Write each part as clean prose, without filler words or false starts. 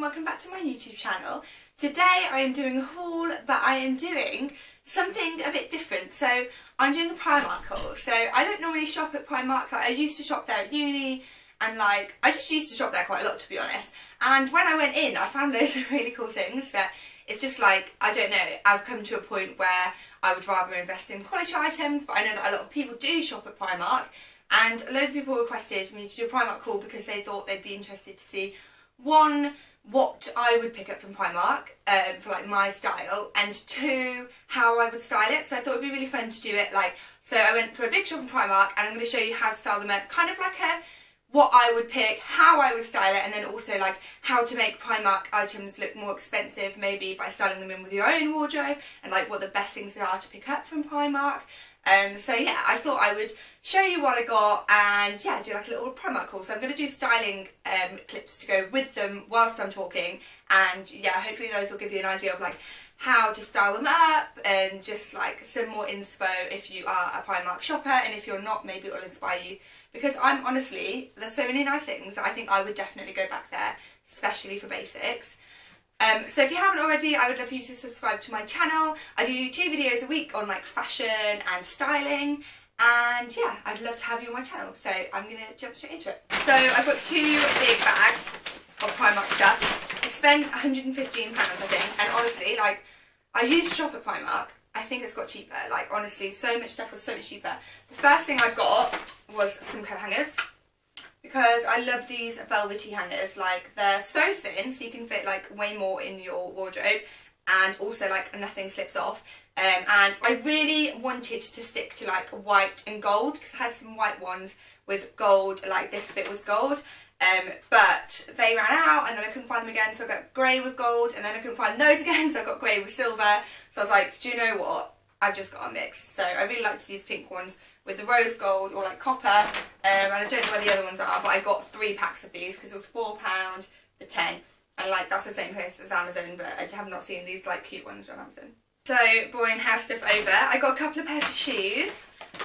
welcome back to my YouTube channel. Today I am doing a haul, but I am doing something a bit different. So I'm doing a Primark haul. So I don't normally shop at Primark. Like, I used to shop there at uni, and I just used to shop there quite a lot, to be honest. And when I went in, I found loads of really cool things, but it's just like, I don't know, I've come to a point where I would rather invest in quality items, but I know that a lot of people do shop at Primark, and loads of people requested me to do a Primark haul because they thought they'd be interested to see, one, what I would pick up from Primark for like my style, and two, how I would style it. So I thought it would be really fun to do it so I went for a big shop in Primark, and I'm going to show you how to style them up, kind of like what I would pick, how I would style it, and then also like how to make Primark items look more expensive, maybe by styling them in with your own wardrobe, and like what the best things are to pick up from Primark. So yeah, I thought I would show you what I got and yeah, do like a little Primark haul. So I'm going to do styling clips to go with them whilst I'm talking, and yeah, hopefully those will give you an idea of like how to style them up, and just like some more inspo if you are a Primark shopper, and if you're not, maybe it will inspire you, because I'm honestly, there's so many nice things that I think I would definitely go back there, especially for basics. So if you haven't already, I would love for you to subscribe to my channel. I do 2 videos a week on like fashion and styling, and yeah, I'd love to have you on my channel. So I'm going to jump straight into it. So I've got 2 big bags of Primark stuff. I spent £115 I think, and honestly, like, I used to shop at Primark. I think it's got cheaper. Like, honestly, so much stuff was so much cheaper. The first thing I got was some coat hangers, because I love these velvety hangers. Like, they're so thin, so you can fit like way more in your wardrobe, and also like nothing slips off. And I really wanted to stick to like white and gold, because I had some white ones with gold, like this bit was gold. But they ran out, and then I couldn't find them again, so I got grey with gold, and then I couldn't find those again, so I got grey with silver. So I was like, do you know what? I've just got a mix. So I really liked these pink ones with the rose gold or like copper, and I don't know where the other ones are, but I got 3 packs of these because it was £4 for 10, and like that's the same place as Amazon, but I have not seen these like cute ones on Amazon. So boring house stuff over, I got a couple of pairs of shoes.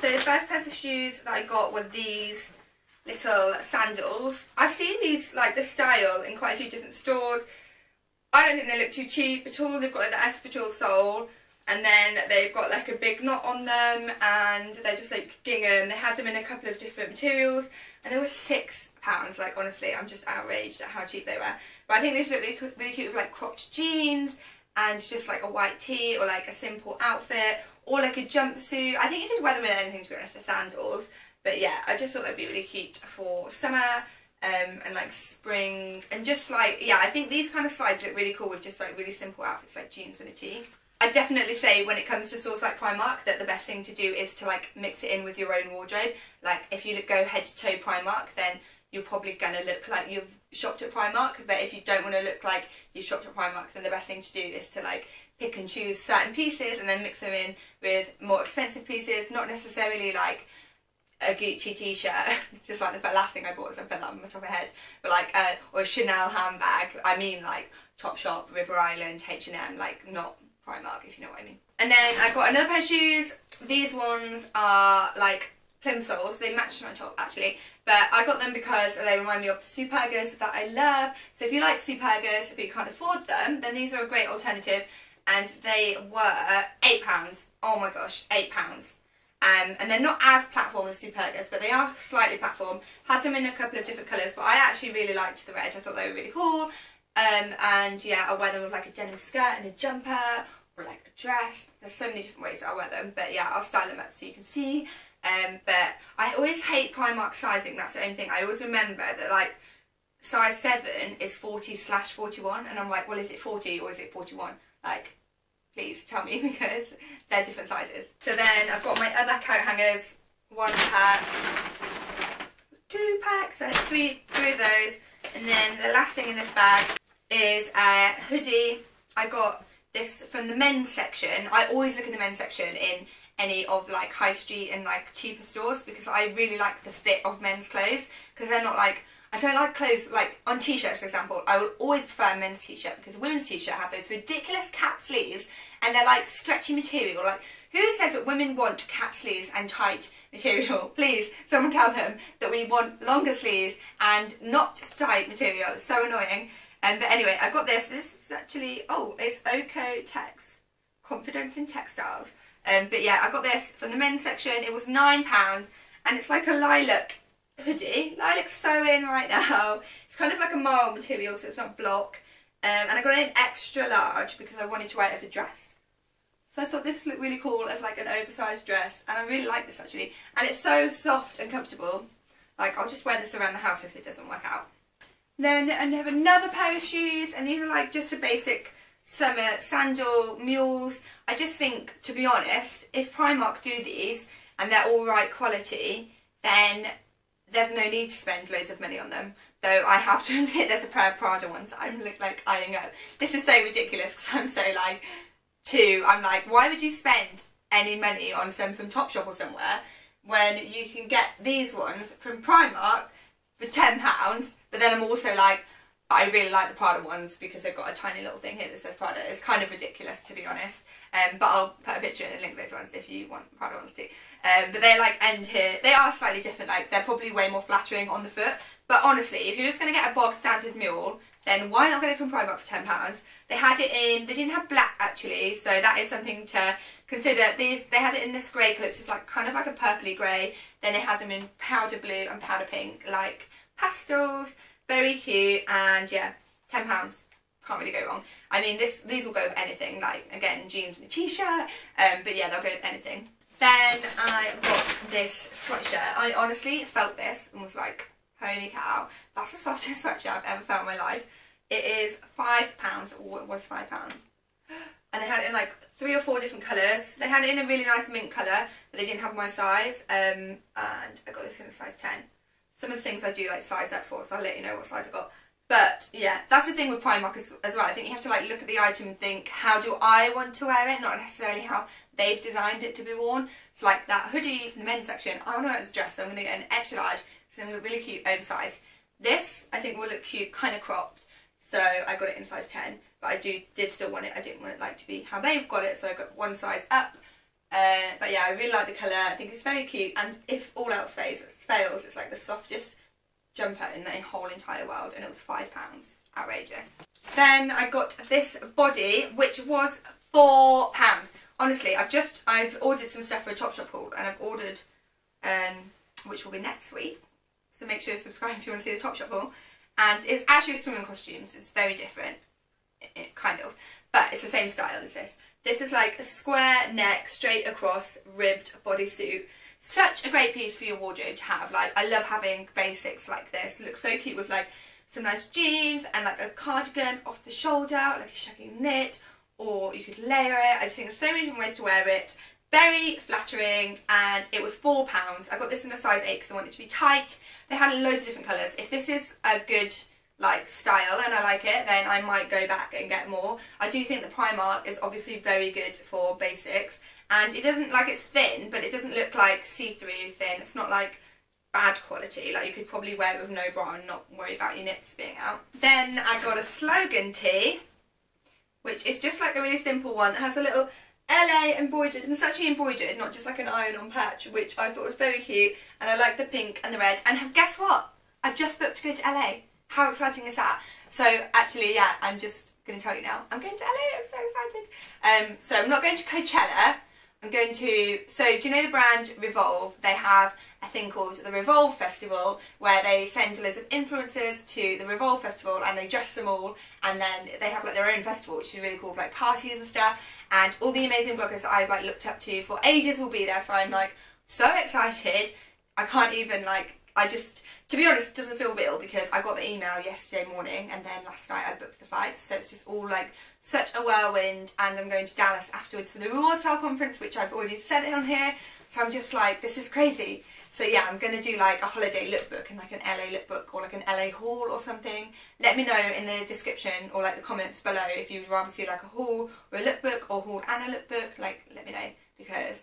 So the first pair of shoes that I got were these little sandals. I've seen these, like the style, in quite a few different stores. I don't think they look too cheap at all. They've got like the espadrille sole, and then they've got like a big knot on them, and they're just like gingham. They had them in a couple of different materials, and they were £6. Like, honestly, I'm just outraged at how cheap they were. But I think these look really, really cute with like cropped jeans, and just like a white tee, or like a simple outfit, or like a jumpsuit. I think you could wear them with anything, to be honest, the sandals. But yeah, I just thought they'd be really cute for summer, and like spring, and just like, yeah, I think these kind of slides look really cool with just like really simple outfits like jeans and a tee. I'd definitely say when it comes to stores like Primark that the best thing to do is to like mix it in with your own wardrobe. Like, if you go head to toe Primark, then you're probably going to look like you've shopped at Primark. But if you don't want to look like you've shopped at Primark, then the best thing to do is to like pick and choose certain pieces and then mix them in with more expensive pieces. Not necessarily like a Gucci t-shirt, just like the last thing I bought, so I put that on my top of my head, but like or a Chanel handbag. I mean like Topshop, River Island, H&M, like not Primark, if you know what I mean. And then I got another pair of shoes. These ones are like plim soles. They match my top actually, but I got them because they remind me of the Supergas that I love. So if you like Supergas but you can't afford them, then these are a great alternative, and they were £8. Oh my gosh, £8. And they're not as platform as Supergas, but they are slightly platform. Had them in a couple of different colours, but I actually really liked the red. I thought they were really cool. And yeah, I wear them with like a denim skirt and a jumper, or like a dress. There's so many different ways that I wear them, but yeah, I'll style them up so you can see. But I always hate Primark sizing. That's the only thing. I always remember that like size 7 is 40/41, and I'm like, well, is it 40 or is it 41? Like, please tell me, because they're different sizes. So then I've got my other coat hangers, 1 pack, 2 packs, so I have 3 of those. And then the last thing in this bag is a hoodie. I got this from the men's section. I always look in the men's section in any of like high street and like cheaper stores, because I really like the fit of men's clothes, because they're not like, I don't like clothes like on t-shirts, for example. I will always prefer a men's t-shirt, because women's t-shirt have those ridiculous cap sleeves, and they're like stretchy material. Like, who says that women want cap sleeves and tight material? Please, someone tell them that we want longer sleeves and not tight material. It's so annoying. But anyway, I got this. This is actually, oh, it's OOTD, Confidence in Textiles. But yeah, I got this from the men's section. It was £9, and it's like a lilac hoodie. Lilac's so in right now. It's kind of like a marl material, so it's not block. And I got it in extra large because I wanted to wear it as a dress. So I thought this looked really cool as like an oversized dress, and I really like this actually. And it's so soft and comfortable. Like, I'll just wear this around the house if it doesn't work out. Then I have another pair of shoes, and these are like just a basic summer sandal mules. I just think, to be honest, if Primark do these and they're all right quality, then there's no need to spend loads of money on them. Though I have to admit, there's a pair of Prada ones that I'm like eyeing up. This is so ridiculous because I'm so like, I'm like, why would you spend any money on some from Topshop or somewhere when you can get these ones from Primark for £10? But then I'm also like, I really like the Prada ones because they've got a tiny little thing here that says Prada. It's kind of ridiculous, to be honest. But I'll put a picture in and link those ones if you want Prada ones too. But they like end here. They are slightly different. Like, they're probably way more flattering on the foot. But honestly, if you're just going to get a bog standard mule, then why not get it from Primark for £10? They had it in, they didn't have black actually, so that is something to consider. They had it in this grey colour, which is like kind of like a purpley grey. Then they had them in powder blue and powder pink, like pastels. Very cute, and yeah, £10. Can't really go wrong. I mean, these will go with anything, like, again, jeans and a t-shirt, but yeah, they'll go with anything. Then I got this sweatshirt. I honestly felt this and was like, holy cow, that's the softest sweatshirt I've ever felt in my life. It is £5, or it was £5. And they had it in like 3 or 4 different colours. They had it in a really nice mint colour, but they didn't have my size, and I got this in a size 10. Some of the things I do like size up for, so I'll let you know what size I got. But yeah, that's the thing with Primark as well. I think you have to like look at the item and think, how do I want to wear it? Not necessarily how they've designed it to be worn. It's like that hoodie from the men's section. I want to wear it as a dress, so I'm going to get an extra large. It's going to look really cute, oversized. This, I think, will look cute, kind of cropped. So I got it in size 10. But I did still want it. I didn't want it like to be how they've got it, so I got one size up. But yeah, I really like the colour. I think it's very cute. And if all else fails, it's like the softest jumper in the whole entire world, and it was £5. Outrageous. Then I got this body, which was £4. Honestly, I've ordered some stuff for a Topshop haul, and I've ordered, which will be next week. So make sure to subscribe if you want to see the Topshop haul. And it's actually swimming costumes. It's very different, kind of, but it's the same style as this. This is like a square neck, straight across, ribbed bodysuit. Such a great piece for your wardrobe to have. Like, I love having basics like this. It looks so cute with like some nice jeans and like a cardigan off the shoulder, like a shaggy knit, or you could layer it. I just think there's so many different ways to wear it. Very flattering, and it was £4. I got this in a size 8 because I want it to be tight. They had loads of different colours. If this is a good like style and I like it, then I might go back and get more. I do think that Primark is obviously very good for basics, and it doesn't, like, it's thin, but it doesn't look like see-through thin. It's not like bad quality. Like, you could probably wear it with no bra and not worry about your knits being out. Then I got a slogan tee, which is just like a really simple one that has a little LA embroidered, and it's actually embroidered, not just like an iron-on patch, which I thought was very cute, and I like the pink and the red. And guess what? I've just booked to go to LA. How exciting is that? So actually, yeah, I'm just going to tell you now. I'm going to LA. I'm so excited. So I'm not going to Coachella. I'm going to, so do you know the brand Revolve? They have a thing called the Revolve Festival, where they send loads of influencers to the Revolve Festival and they dress them all, and then they have like their own festival, which is really cool, like parties and stuff, and all the amazing bloggers that I've like looked up to for ages will be there. So I'm like so excited. I can't even, like, I just, to be honest, it doesn't feel real because I got the email yesterday morning and then last night I booked the flights, so it's just all like such a whirlwind. And I'm going to Dallas afterwards for the Raw Style conference, which I've already said it on here, so I'm just like, this is crazy. So yeah, I'm going to do like a holiday lookbook and like an LA lookbook or like an LA haul or something. Let me know in the description or like the comments below if you'd rather see like a haul or a lookbook or haul and a lookbook. Like, let me know, because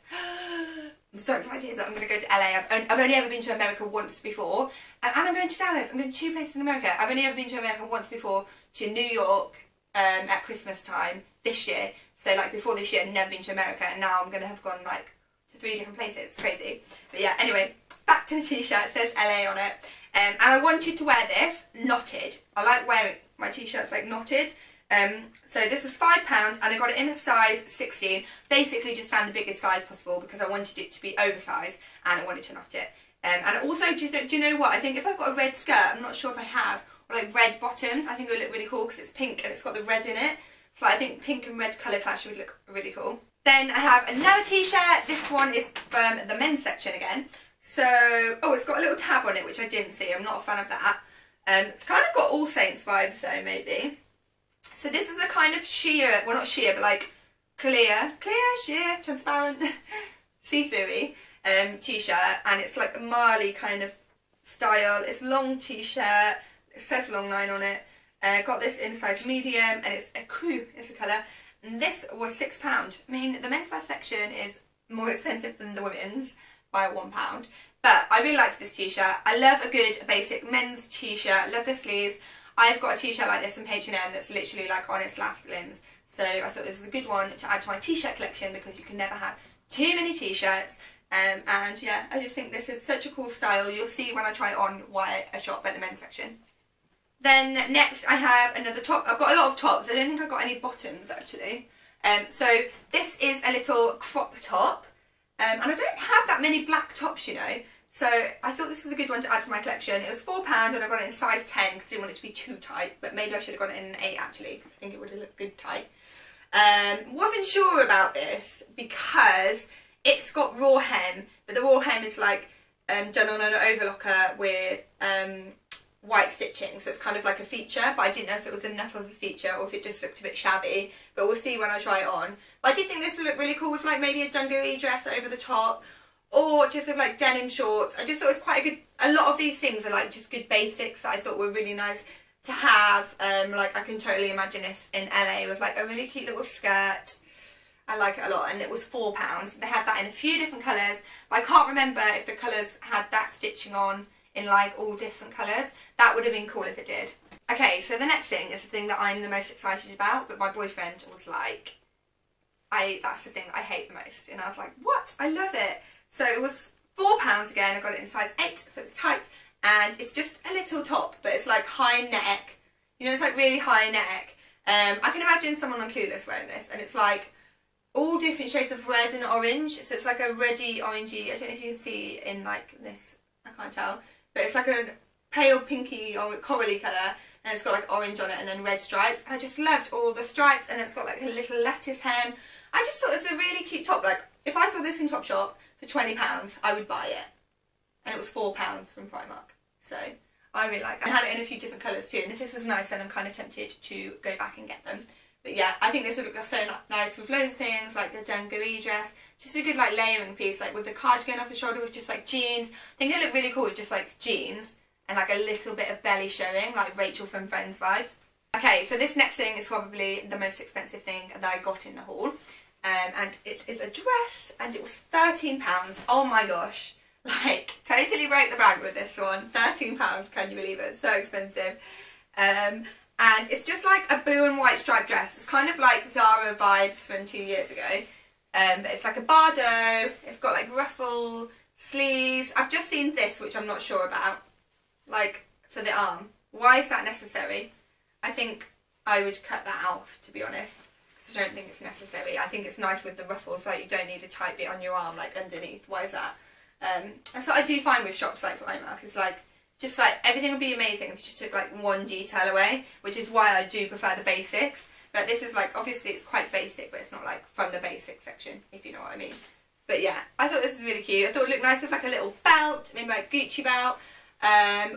I'm so excited that I'm going to go to LA. I've only ever been to America once before, and I'm going to Dallas. I'm going to 2 places in America. I've only ever been to America once before, to New York at Christmas time this year. So like before this year, I've never been to America, and now I'm going to have gone like to 3 different places. It's crazy. But yeah, anyway, back to the t-shirt. It says LA on it. And I wanted to wear this knotted. I like wearing my t-shirts like knotted. So this was £5 and I got it in a size 16. Basically just found the biggest size possible because I wanted it to be oversized and I wanted to knot it. And also, do you know what? I think if I've got a red skirt, I'm not sure if I have, or like red bottoms, I think it would look really cool because it's pink and it's got the red in it. So I think pink and red colour clash would look really cool. Then I have another t-shirt. This one is from the men's section again. So, oh, it's got a little tab on it, which I didn't see. I'm not a fan of that. It's kind of got All Saints vibes though, maybe. So this is a kind of sheer, well not sheer, but like clear, sheer, transparent, see-through-y t-shirt. And it's like a Marley kind of style. It's long t-shirt. It says long line on it. Got this in size medium and it's a crew, is the colour. And this was £6. I mean, the men's size section is more expensive than the women's by £1. But I really liked this t-shirt. I love a good basic men's t-shirt. Love the sleeves. I've got a t-shirt like this from H&M that's literally like on its last limbs. So I thought this was a good one to add to my t-shirt collection because you can never have too many t-shirts. And yeah, I just think this is such a cool style. You'll see when I try it on why I shop at the men's section. Then next I have another top. I've got a lot of tops. I don't think I've got any bottoms actually. So this is a little crop top. And I don't have that many black tops, you know. So I thought this was a good one to add to my collection. It was £4 and I got it in size 10 because I didn't want it to be too tight. But maybe I should have got it in an 8 actually because I think it would have looked good tight. Wasn't sure about this because it's got raw hem. But the raw hem is like done on an overlocker with white stitching. So it's kind of like a feature. But I didn't know if it was enough of a feature or if it just looked a bit shabby. But we'll see when I try it on. But I did think this would look really cool with like maybe a dungaree dress over the top. Or just with like denim shorts. I just thought it was quite a good, a lot of these things are like just good basics that I thought were really nice to have. Like I can totally imagine this in LA with like a really cute little skirt. I like it a lot and it was £4. They had that in a few different colours. But I can't remember if the colours had that stitching on in like all different colours. That would have been cool if it did. Okay, so the next thing is the thing that I'm the most excited about, but my boyfriend was like, that's the thing I hate the most. And I was like, what? I love it. So it was £4 again. I got it in size 8, so it's tight. And it's just a little top, but it's like high neck. You know, it's like really high neck. I can imagine someone on Clueless wearing this. And it's like all different shades of red and orange. So it's like a reddy, orangey. I don't know if you can see in like this. I can't tell. But it's like a pale pinky or corally colour. And it's got like orange on it and then red stripes. I just loved all the stripes. And it's got like a little lettuce hem. I just thought it was a really cute top. Like, if I saw this in Topshop for £20, I would buy it. And it was £4 from Primark. So, I really like that. I had it in a few different colours too. And if this was nice, then I'm kind of tempted to go back and get them. But yeah, I think this would look so nice with loads of things, like the dungaree dress. Just a good like layering piece, like with the cardigan off the shoulder with just like jeans. I think it looked really cool with just like jeans. And like a little bit of belly showing, like Rachel from Friends vibes. Okay, so this next thing is probably the most expensive thing that I got in the haul. And it is a dress, and it was £13. Oh my gosh. Like, totally broke the bank with this one. £13, can you believe it? So expensive. And it's just like a blue and white striped dress. It's kind of like Zara vibes from 2 years ago. But it's like a bardo. It's got like ruffle sleeves. I've just seen this, which I'm not sure about. Like, for the arm. Why is that necessary? I think I would cut that off, to be honest. I don't think it's necessary. I think it's nice with the ruffles, like you don't need a tight bit on your arm, like underneath. Why is that? That's what I do find with shops like Primark. It's like, just like, everything would be amazing if you just took like one detail away, which is why I do prefer the basics. But this is like, obviously it's quite basic, but it's not like from the basics section, if you know what I mean. But yeah, I thought this was really cute. I thought it looked nice with like a little belt, maybe like Gucci belt,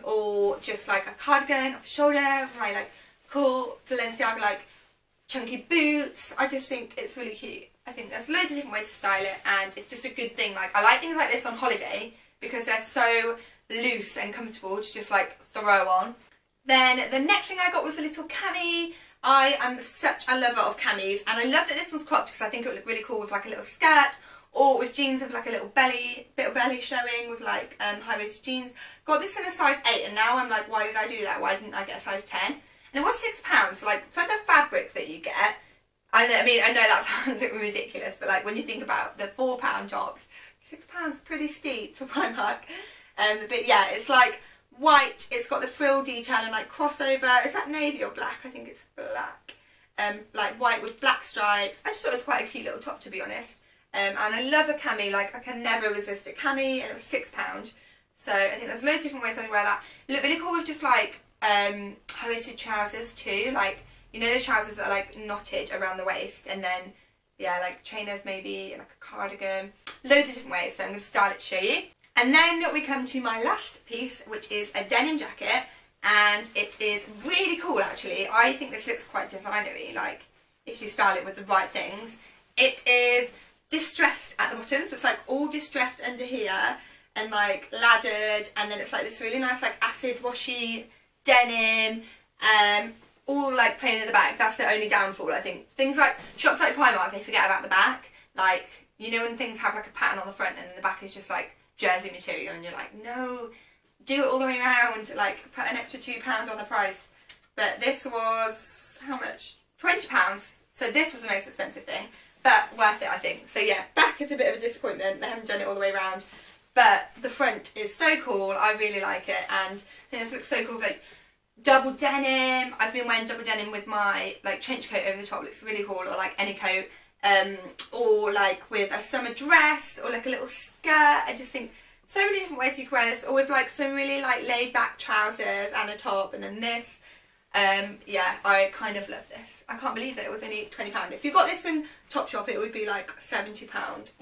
or just like a cardigan off the shoulder, like cool Balenciaga like chunky boots. I just think it's really cute. I think there's loads of different ways to style it, and it's just a good thing. Like, I like things like this on holiday because they're so loose and comfortable to just like throw on. Then the next thing I got was a little cami. I am such a lover of camis, and I love that this one's cropped because I think it would look really cool with like a little skirt, or with jeans with like a little belly, bit of belly showing with like high-waisted jeans. Got this in a size 8, and now I'm like, why did I do that? Why didn't I get a size 10? And it was £6, so like for the fabric that you get, I mean, I know that sounds ridiculous, but like when you think about the £4 tops, £6 pretty steep for Primark. But yeah, it's like white, it's got the frill detail and like crossover. Is that navy or black? I think it's black. Like white with black stripes. I just thought it was quite a cute little top, to be honest. And I love a cami, like I can never resist a cami, and it was £6. So I think there's loads of different ways I can wear that. It looked really cool with just like hosted trousers too, like, you know, the trousers that are like knotted around the waist, and then yeah, like trainers maybe, and like a cardigan, loads of different ways. So I'm going to style it to show you. And then we come to my last piece, which is a denim jacket, and it is really cool actually. I think this looks quite designery, like if you style it with the right things. It is distressed at the bottom, so it's like all distressed under here and like laddered, and then it's like this really nice like acid washy denim, all like plain at the back. That's the only downfall, I think. Things like shops like Primark, they forget about the back. Like, you know when things have like a pattern on the front and the back is just like jersey material, and you're like, no, do it all the way around, like put an extra £2 on the price. But this was, how much? £20. So this was the most expensive thing, but worth it, I think. So yeah, back is a bit of a disappointment. They haven't done it all the way around, but the front is so cool. I really like it, and I think this looks so cool. Like double denim. I've been wearing double denim with my like trench coat over the top. Looks really cool, or like any coat, or like with a summer dress, or like a little skirt. I just think so many different ways you can wear this, or with like some really like laid back trousers and a top, and then this. Yeah, I kind of love this. I can't believe that it was only £20. If you got this from Topshop, it would be like £70,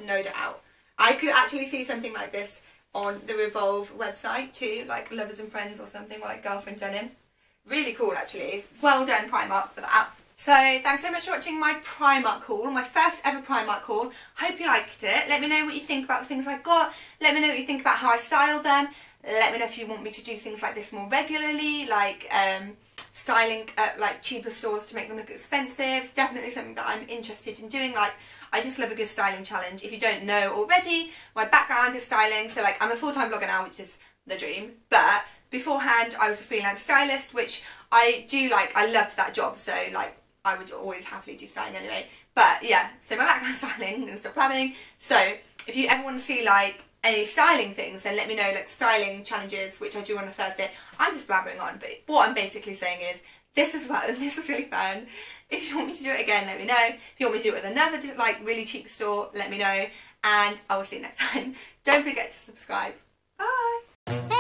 no doubt. I could actually see something like this on the Revolve website too, like Lovers and Friends or something, or like Girlfriend Denim. Really cool actually. Well done Primark for that. So thanks so much for watching my Primark haul, my first ever Primark haul. Hope you liked it. Let me know what you think about the things I got. Let me know what you think about how I styled them. Let me know if you want me to do things like this more regularly, like styling at like cheaper stores to make them look expensive. It's definitely something that I'm interested in doing. Like, I just love a good styling challenge. If you don't know already, my background is styling, so like I'm a full-time blogger now, which is the dream, but beforehand I was a freelance stylist, which I do like. I loved that job, so like I would always happily do styling anyway. But yeah, so my background is styling, I'm gonna stop blabbing. So if you ever want to see like any styling things, then let me know, like styling challenges, which I do on a Thursday. I'm just blabbering on, but what I'm basically saying is this is fun, this was really fun. If you want me to do it again, let me know. If you want me to do it with another like really cheap store, let me know, and I will see you next time. Don't forget to subscribe. Bye.